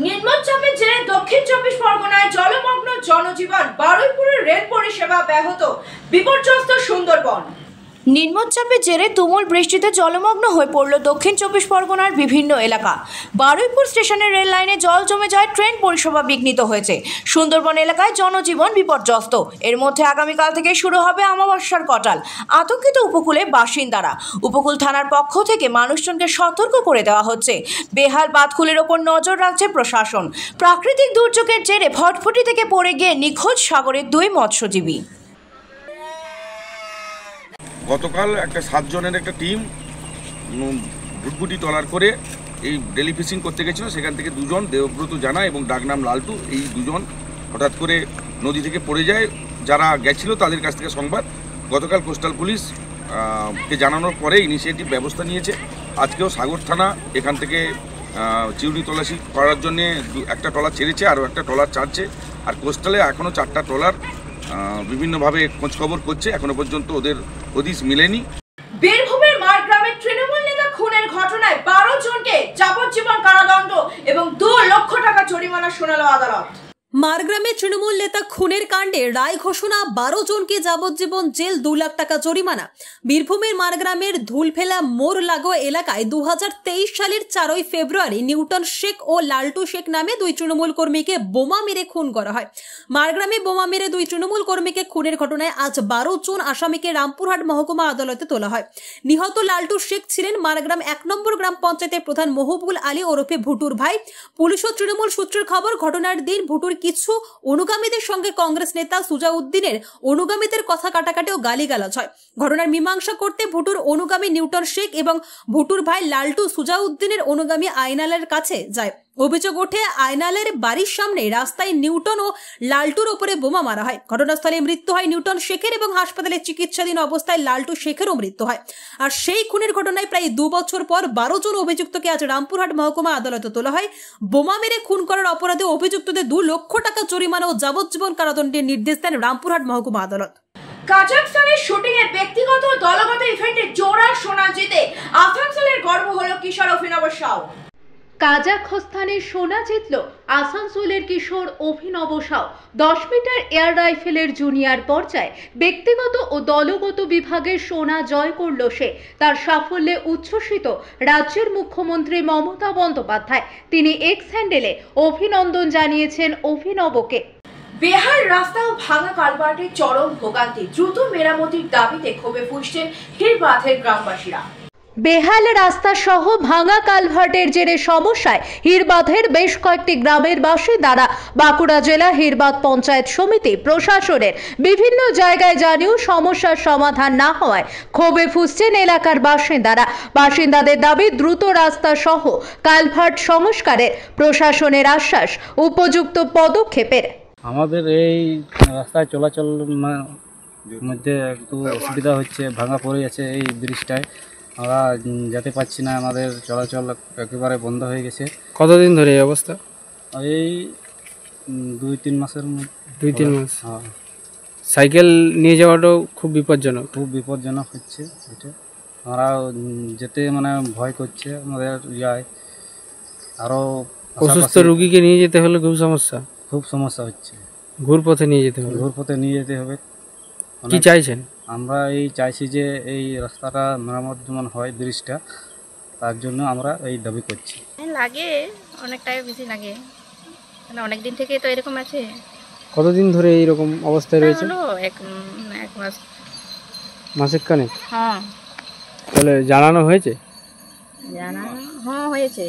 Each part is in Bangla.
নিম্নচাপের জেরে দক্ষিণ চব্বিশ পরগনায় জলমগ্ন জনজীবন, বারুইপুরের রেল পরিষেবা ব্যাহত, বিপর্যস্ত সুন্দরবন। নিম্নচাপের জেরে তুমুল বৃষ্টিতে জলমগ্ন হয়ে পড়ল দক্ষিণ চব্বিশ পরগনার বিভিন্ন এলাকা। বারুইপুর স্টেশনের রেল লাইনে জল জমে যায়, ট্রেন পরিষেবা বিঘ্নিত হয়েছে। সুন্দরবন এলাকায় জনজীবন বিপর্যস্ত। এর মধ্যে আগামীকাল থেকে শুরু হবে অমাবস্যার কটাল। আতঙ্কিত উপকূলে বাসিন্দারা। উপকূল থানার পক্ষ থেকে মানুষজনকে সতর্ক করে দেওয়া হচ্ছে। বেহাল বাঁধগুলির ওপর নজর রাখছে প্রশাসন। প্রাকৃতিক দুর্যোগের জেরে ফটফটি থেকে পড়ে গিয়ে নিখোঁজ সাগরের 2 মৎস্যজীবী। গতকাল একটা 7 জনের একটা টিম ভুটভুটি ট্রলার করে এই ডেলি ফিশিং করতে গেছিলো। সেখান থেকে 2 জন, দেবব্রত জানা এবং ডাকনাম লালটু, এই 2 জন হঠাৎ করে নদী থেকে পড়ে যায়। যারা গেছিল তাদের কাছ থেকে সংবাদ গতকাল কোস্টাল পুলিশ কে জানানোর পরে ইনিশিয়েটিভ ব্যবস্থা নিয়েছে। আজকেও সাগর থানা এখান থেকে চিউড়ি তল্লাশি করার জন্যে একটা ট্রলার ছেড়েছে, আরও একটা ট্রলার ছাড়ছে। আর কোস্টালে এখনও 4টা ট্রলার বিভিন্নভাবে খোঁজখবর করছে। এখনো পর্যন্ত ওদের হদিশ মিলেনি। বীরভূমের মারগ্রামে তৃণমূল নেতা খুনের ঘটনায় 12 জনকে যাবজ্জীবন কারাদণ্ড এবং 2 লক্ষ টাকা জরিমানা শোনালো আদালত। মারগ্রামে তৃণমূল নেতা খুনের কাণ্ডে রায় ঘোষণা, 12 জনকে যাবজ্জীবন জেল, 2 লাখ টাকা জরিমানা। বীরভূমের মারগ্রামের ধুলফেলা মোড় লাগোয়া এলাকায় 2023 সালের 4 ফেব্রুয়ারি নিউটন শেখ ও লালটু শেখ নামে 2 তৃণমূল কর্মীকে বোমা মেরে খুন করা হয়। মারগ্রামে বোমা মেরে 2 তৃণমূল কর্মীকে খুনের ঘটনায় আজ 12 জন আসামিকে রামপুরহাট মহকুমা আদালতে তোলা হয়। নিহত লালটু শেখ ছিলেন মারগ্রাম 1 নম্বর গ্রাম পঞ্চায়েতের প্রধান মহবুল আলী ওরফে ভুটুর ভাই। পুলিশ ও তৃণমূল সূত্রের খবর, ঘটনার দিন ভুটুর কিছু অনুগামীদের সঙ্গে কংগ্রেস নেতা সুজাউদ্দিনের অনুগামীদের কথা কাটাকাটি ও গালিগালাজ হয়। ঘটনার মীমাংসা করতে ভুটুর অনুগামী নিউটন শেখ এবং ভুটুর ভাই লালটু সুজাউদ্দিনের অনুগামী আইনালের কাছে যায়। অভিযোগ ওঠে, আইনালের বাড়ির সামনে রাস্তায় নিউটন ও লালটুর উপরে বোমা মারা হয়। ঘটনাস্থলে মৃত্যু হয় নিউটন শেখের এবং হাসপাতালে চিকিৎসাধীন অবস্থায় লালটু শেখেরও মৃত্যু হয়। আর সেই খুনের ঘটনায় প্রায় 2 বছর পর 12 জন অভিযুক্তকে আজ রামপুরহাট মহকুমা আদালতে তোলা হয়। বোমা মেরে খুন করার অপরাধে অভিযুক্তদের 2 লক্ষ টাকা জরিমানা ও যাবজ্জীবন কারাদণ্ডের নির্দেশ দেন রামপুরহাট মহকুমা আদালত। কাজাখস্তানের শুটিং এ ব্যক্তিগত ও দলগত ইভেন্টে জোড়া সোনা জিতে আসানসোলের গর্ব হলো কিশোর অভিনব সাউ। কাজাখস্তানের সোনা জিতল আসানসোলের কিশোর অভিনব সাউ। 10 মিটার এয়ার রাইফেলের জুনিয়র পর্যায়ে ব্যক্তিগত ও দলগত বিভাগে সোনা জয় করল সে। তার সাফল্যে উচ্ছ্বসিত রাজ্যের মুখ্যমন্ত্রী মমতা বন্দ্যোপাধ্যায়। তিনি এক্স হ্যান্ডেলে অভিনন্দন জানিয়েছেন অভিনবকে। বেহাল রাস্তা ও ভাঙা কালভার্টের চরম ভোগান্তি, দ্রুত মেরামতির দাবিতে ক্ষোভে ফুঁসছেন হিরবাঁধের গ্রামবাসীরা। বেহাল রাস্তা সহ ভাঙা কালভার্টের জেরে সমস্যায় হিরবাঁধের বেশ কয়েকটি গ্রামের বাসিন্দারা বাঁকুড়া জেলা হিরবাঁধ পঞ্চায়েত সমিতি প্রশাসনের বিভিন্ন জায়গায় জানিয়েও সমস্যার সমাধান না হওয়ায় ক্ষোভে ফুঁসছেন এলাকার বাসিন্দারা। বাসিন্দাদের দাবি, দ্রুত রাস্তা সহ কালভার্ট সংস্কারের প্রশাসনের আশ্বাস, উপযুক্ত পদক্ষেপের। আমাদের এই রাস্তায় চলাচল মধ্যে একটু অসুবিধা হচ্ছে, ভাঙা পড়ে আছে এই ব্রিজটায়, আমরা যেতে পারছি না, আমাদের চলাচল একেবারে বন্ধ হয়ে গেছে। কতদিন ধরে এই অবস্থা? এই 2-3 মাসের মধ্যে। 2-3 মাস? হ্যাঁ। সাইকেল নিয়ে যাওয়াটাও খুব বিপজ্জনক হচ্ছে এটা। আমরা যেতে ভয় করছে, আমাদের যায় আরও অসুস্থ রুগীকে নিয়ে যেতে হলে খুব সমস্যা হচ্ছে। ঘুরপথে নিয়ে যেতে হবে। কি চাইছেন? আমরা চাইছি যে এই রাস্তাটা মেরামত যেমন হয়, ব্রিজটা, তার জন্য আমরা এই দাবি করছি। লাগে অনেকটাই বেশি লাগে, অনেক দিন থেকে তো এরকম আছে। কতদিন ধরে এইরকম অবস্থায় রয়েছে? এক মাস। মাসের কানে? হ্যাঁ। তাহলে জানানো হয়েছে? হ্যাঁ হয়েছে।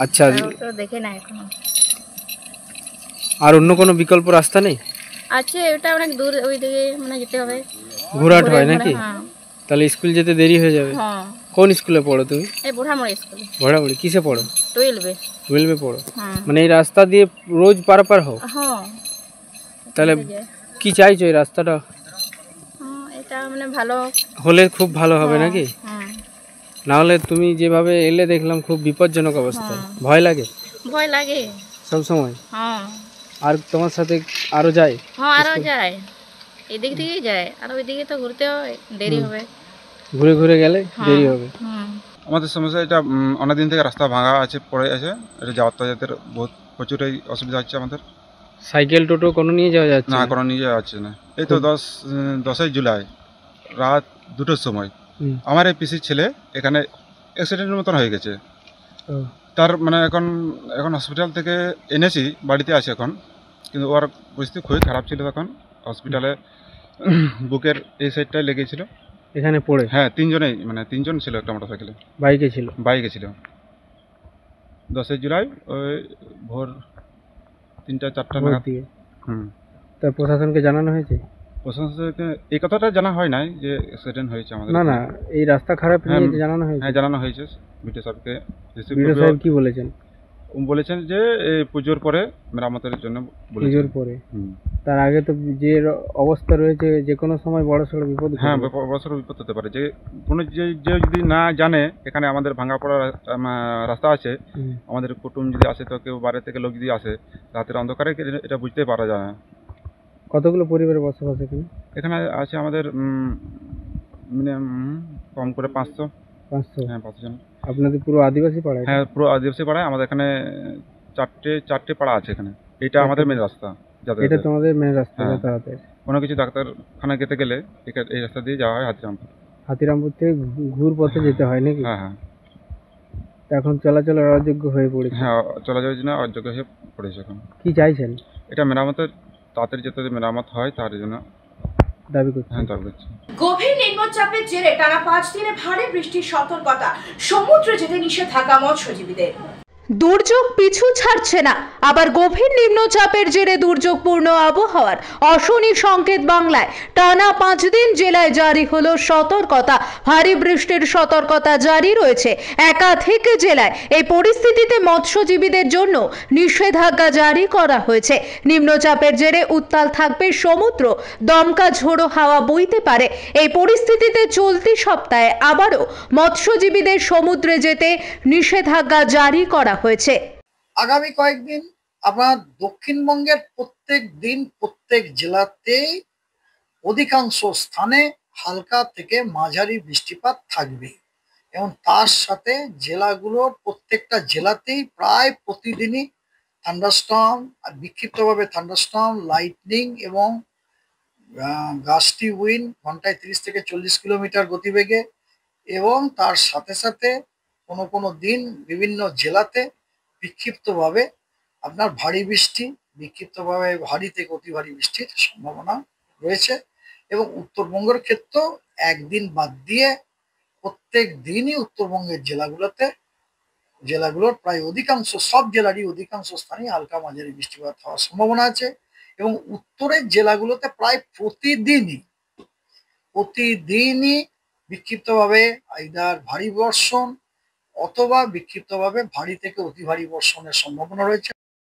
আচ্ছা, তো দেখে না এখনো। আর অন্য কোনো বিকল্প রাস্তা নেই? আছে, ওটা অনেক দূর, ওই দিকে যেতে হবে, ঘোরাট হয় নাকি? তাহলে স্কুল যেতে দেরি হয়ে যাবে। হ্যাঁ। কোন স্কুলে পড়ো তুমি? এই বুড়ামুড়ি স্কুলে। বুড়ামুড়ি কিসে পড়ো? 12-এ পড়ো। এই রাস্তা দিয়ে রোজ পারাপার হও? হ্যাঁ। তাহলে কি চাইছো এই রাস্তাটা? এটা ভালো হলে খুব ভালো হবে নাকি? হ্যাঁ। না হলে তুমি যেভাবে এলে দেখলাম খুব বিপজ্জনক অবস্থা। ভয় লাগে? ভয় লাগে সব সময়? হ্যাঁ। আর তোমার সাথে আরো যায়? হ্যাঁ, আরো যায়, এদিক থেকেই যায়, আর ওইদিকে তো ঘুরতে হয়, দেরি হবে, ঘুরে ঘুরে গেলে দেরি হবে। আমাদের সমস্যা এটা অনেকদিন থেকে রাস্তা ভাঙা আছে, পড়ে আছে, এটা যাতায়াতের প্রচুরই অসুবিধা হচ্ছে আমাদের। সাইকেল টোটো কোনো নিয়ে যাওয়া যাচ্ছে না না? কোনো নিয়ে যাচ্ছে না। এই তো 10ই জুলাই রাত 2টোর সময় হুম। আমার এই পিসির ছেলে এখানে অ্যাক্সিডেন্টের মতন হয়ে গেছে। ও, তার মানে এখন হসপিটাল থেকে এনেছি, বাড়িতে আছে এখন, কিন্তু ওর পরিস্থিতি খুবই খারাপ ছিল তখন। হসপিটালে বুকের এই সাইডটায় লেগেছিল। এখানে পড়ে হ্যাঁ, তিনজন ছিল একটা মোটরসাইকেলে, বাইকে ছিল? বাইকে ছিল। 10ই জুলাই ওই ভোর 3টা-4টা ভোর নাগাদ। দিয়ে। হুম। তা প্রশাসনকে জানানো হয়েছে? প্রশাসনকে এই কথাটা জানা হয় নাই যে অ্যাক্সিডেন্ট হয়েছে আমাদের। না না, এই রাস্তা খারাপ হ্যাঁ, নিয়ে জানানো হয়েছে? হ্যাঁ জানানো হয়েছে বিডিও সাহেবকে। বিডিও সাহেব কি বলেছেন? বলেছেন যে এই পুজোর পরে মেরামতের জন্য বলেছেন। পুজোর পরে? হুম। তার আগে তো যে অবস্থা রয়েছে, যে কোনো সময় বড়সড় বিপদ হ্যাঁ, ঘটবে। বড়সড় বিপদ হতে পারে। যে কোনো যে যদি না জানে এখানে আমাদের ভাঙা পড়া রাস্তা আছে, হুম। আমাদের কুটুম যদি আসে, তো কেউ বাইরে থেকে লোক যদি আসে, রাতের অন্ধকারে এটা বুঝতে পারা যায় না। কতগুলো পরিবারের বসবাস এখানে? এখানে আছে আমাদের কম করে 500। 500? হ্যাঁ, 500 জন। আপনাদের পুরো আদিবাসী পাড়া এটা? হ্যাঁ, পুরো আদিবাসী পাড়ায় আমাদের এখানে চারটে পাড়া আছে এখানে। এটা আমাদের মেন রাস্তা এটা যাতায়াতের। তোমাদের মেন রাস্তা হ্যাঁ। যাতায়াতের? কোনো কিছু ডাক্তারখানা যেতে গেলে এই রাস্তা দিয়ে যাওয়া হয় হাতিরামপুর। হাতিরামপুর থেকে ঘুর পথে যেতে হয় নাকি? হ্যাঁ হ্যাঁ তা এখন চলাচলের অযোগ্য হয়ে পড়েছে। হ্যাঁ, চলা যাওয়ার জন্য অযোগ্য হয়ে পড়েছে এখন। কি চাইছেন? এটা মেরামতের তাড়াতাড়ি যাতে মেরামত হয় তার জন্য দাবি করছেন? হ্যাঁ দাবি করছি। গভীর নিম্নচাপের জেরে টানা 5 দিনে ভারী বৃষ্টির সতর্কতা, সমুদ্রে যেতে নিষেধাজ্ঞা মৎস্যজীবীদের। দুর্যোগ পিছু ছাড়ছে না, আবার গভীর নিম্নচাপের জেরে দুর্যোগপূর্ণ আবহাওয়ার অশনি সংকেত বাংলায়। টানা 5 দিন জেলায় জারি হলো সতর্কতা, ভারী বৃষ্টির সতর্কতা জারি রয়েছে একাধিক জেলায়। এই পরিস্থিতিতে মৎস্যজীবীদের জন্য নিষেধাজ্ঞা জারি করা হয়েছে। নিম্নচাপের জেরে উত্তাল থাকবে সমুদ্র, দমকা ঝোড়ো হাওয়া বইতে পারে। এই পরিস্থিতিতে চলতি সপ্তাহে আবারও মৎস্যজীবীদের সমুদ্রে যেতে নিষেধাজ্ঞা জারি করা হয়েছে। আগামী কয়েকদিন আপনার দক্ষিণবঙ্গের প্রত্যেক দিন প্রত্যেক জেলাতেই অধিকাংশ স্থানে হালকা থেকে মাঝারি বৃষ্টিপাত থাকবে এবং তার সাথে জেলাগুলোর প্রত্যেকটা জেলাতেই প্রায় প্রতিদিনই থান্ডারস্টর্ম, বিক্ষিপ্তভাবে থান্ডারস্টর্ম, লাইটনিং এবং গাস্টি উইন্ড ঘন্টায় 30 থেকে 40 কিলোমিটার গতিবেগে, এবং তার সাথে সাথে কোনো কোনো দিন বিভিন্ন জেলাতে বিক্ষিপ্তভাবে আপনার ভারী বৃষ্টি, বিক্ষিপ্তভাবে ভারী থেকে অতি ভারী বৃষ্টির সম্ভাবনা রয়েছে। এবং উত্তরবঙ্গের ক্ষেত্রেও একদিন বাদ দিয়ে প্রত্যেক দিনই উত্তরবঙ্গের জেলাগুলোর প্রায় সব জেলারই অধিকাংশ স্থানে হালকা মাঝারি বৃষ্টিপাত হওয়ার সম্ভাবনা আছে। এবং উত্তরের জেলাগুলোতে প্রায় প্রতিদিনই বিক্ষিপ্তভাবে আইদার ভারী বর্ষণ অথবা বিক্ষিপ্তভাবে ভারী থেকে অতি ভারী বর্ষণের সম্ভাবনা রয়েছে।